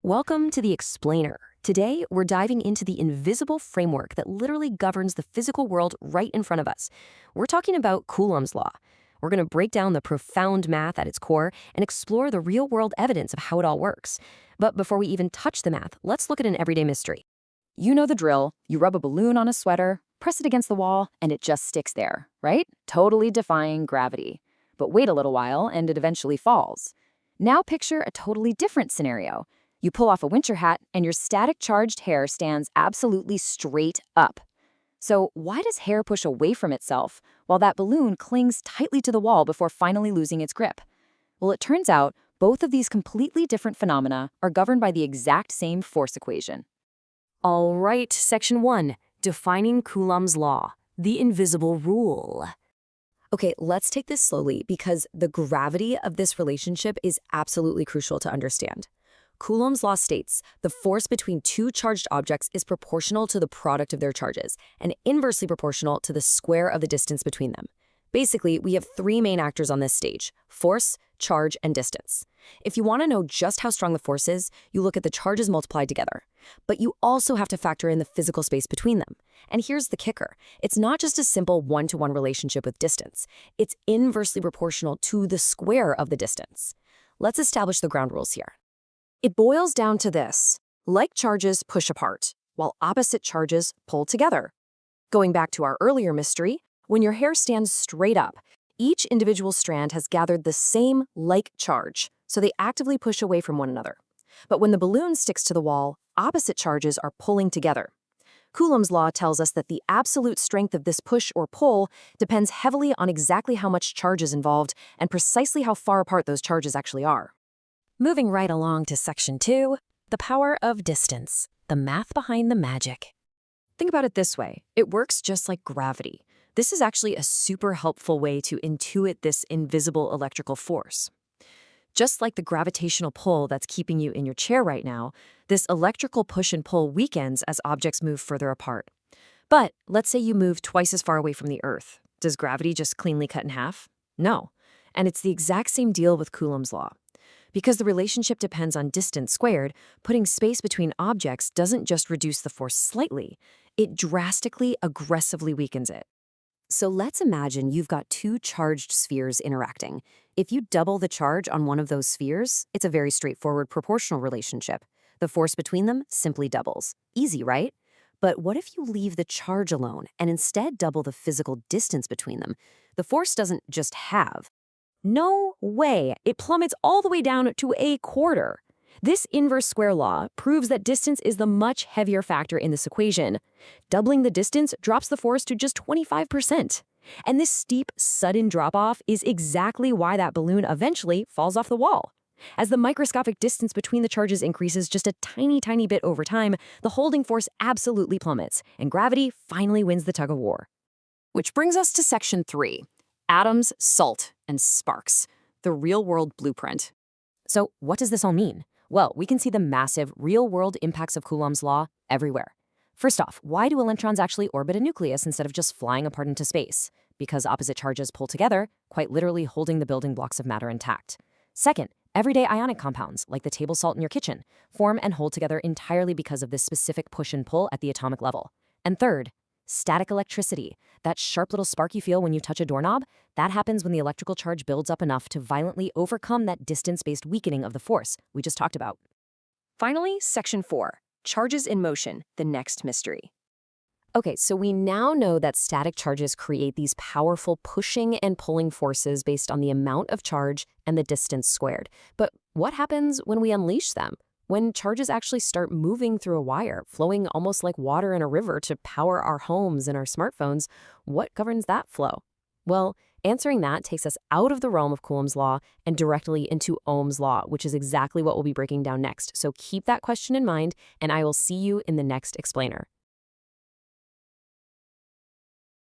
Welcome to the Explainer. Today, we're diving into the invisible framework that literally governs the physical world right in front of us. We're talking about Coulomb's law. We're going to break down the profound math at its core and explore the real-world evidence of how it all works. But before we even touch the math, let's look at an everyday mystery. You know the drill. You rub a balloon on a sweater, press it against the wall, and it just sticks there, right? Totally defying gravity. But wait a little while, and it eventually falls. Now picture a totally different scenario. You pull off a winter hat, and your static charged hair stands absolutely straight up. So why does hair push away from itself while that balloon clings tightly to the wall before finally losing its grip? Well, it turns out both of these completely different phenomena are governed by the exact same force equation. All right, Section 1, defining Coulomb's law, the invisible rule. Okay, let's take this slowly because the gravity of this relationship is absolutely crucial to understand. Coulomb's law states the force between two charged objects is proportional to the product of their charges and inversely proportional to the square of the distance between them. Basically, we have three main actors on this stage: force, charge, and distance. If you want to know just how strong the force is, you look at the charges multiplied together. But you also have to factor in the physical space between them. And here's the kicker. It's not just a simple one-to-one relationship with distance. It's inversely proportional to the square of the distance. Let's establish the ground rules here. It boils down to this: like charges push apart, while opposite charges pull together. Going back to our earlier mystery, when your hair stands straight up, each individual strand has gathered the same like charge, so they actively push away from one another. But when the balloon sticks to the wall, opposite charges are pulling together. Coulomb's law tells us that the absolute strength of this push or pull depends heavily on exactly how much charge is involved and precisely how far apart those charges actually are. Moving right along to Section 2, the power of distance, the math behind the magic. Think about it this way. It works just like gravity. This is actually a super helpful way to intuit this invisible electrical force. Just like the gravitational pull that's keeping you in your chair right now, this electrical push and pull weakens as objects move further apart. But let's say you move twice as far away from the Earth. Does gravity just cleanly cut in half? No. And it's the exact same deal with Coulomb's law. Because the relationship depends on distance squared, putting space between objects doesn't just reduce the force slightly, it drastically, aggressively weakens it. So let's imagine you've got two charged spheres interacting. If you double the charge on one of those spheres, it's a very straightforward proportional relationship. The force between them simply doubles. Easy, right? But what if you leave the charge alone and instead double the physical distance between them? The force doesn't just halve. No way. It plummets all the way down to a quarter. This inverse square law proves that distance is the much heavier factor in this equation. Doubling the distance drops the force to just 25%. And this steep, sudden drop-off is exactly why that balloon eventually falls off the wall. As the microscopic distance between the charges increases just a tiny bit over time, the holding force absolutely plummets, and gravity finally wins the tug-of-war. Which brings us to Section 3. Atoms, salt, and sparks, the real-world blueprint. So what does this all mean? Well, we can see the massive, real-world impacts of Coulomb's law everywhere. First off, why do electrons actually orbit a nucleus instead of just flying apart into space? Because opposite charges pull together, quite literally holding the building blocks of matter intact. Second, everyday ionic compounds, like the table salt in your kitchen, form and hold together entirely because of this specific push and pull at the atomic level. And third, static electricity, that sharp little spark you feel when you touch a doorknob, that happens when the electrical charge builds up enough to violently overcome that distance-based weakening of the force we just talked about. Finally, Section 4, charges in motion, the next mystery. Okay, so we now know that static charges create these powerful pushing and pulling forces based on the amount of charge and the distance squared. But what happens when we unleash them? When charges actually start moving through a wire, flowing almost like water in a river to power our homes and our smartphones, what governs that flow? Well, answering that takes us out of the realm of Coulomb's law and directly into Ohm's law, which is exactly what we'll be breaking down next. So keep that question in mind, and I will see you in the next explainer.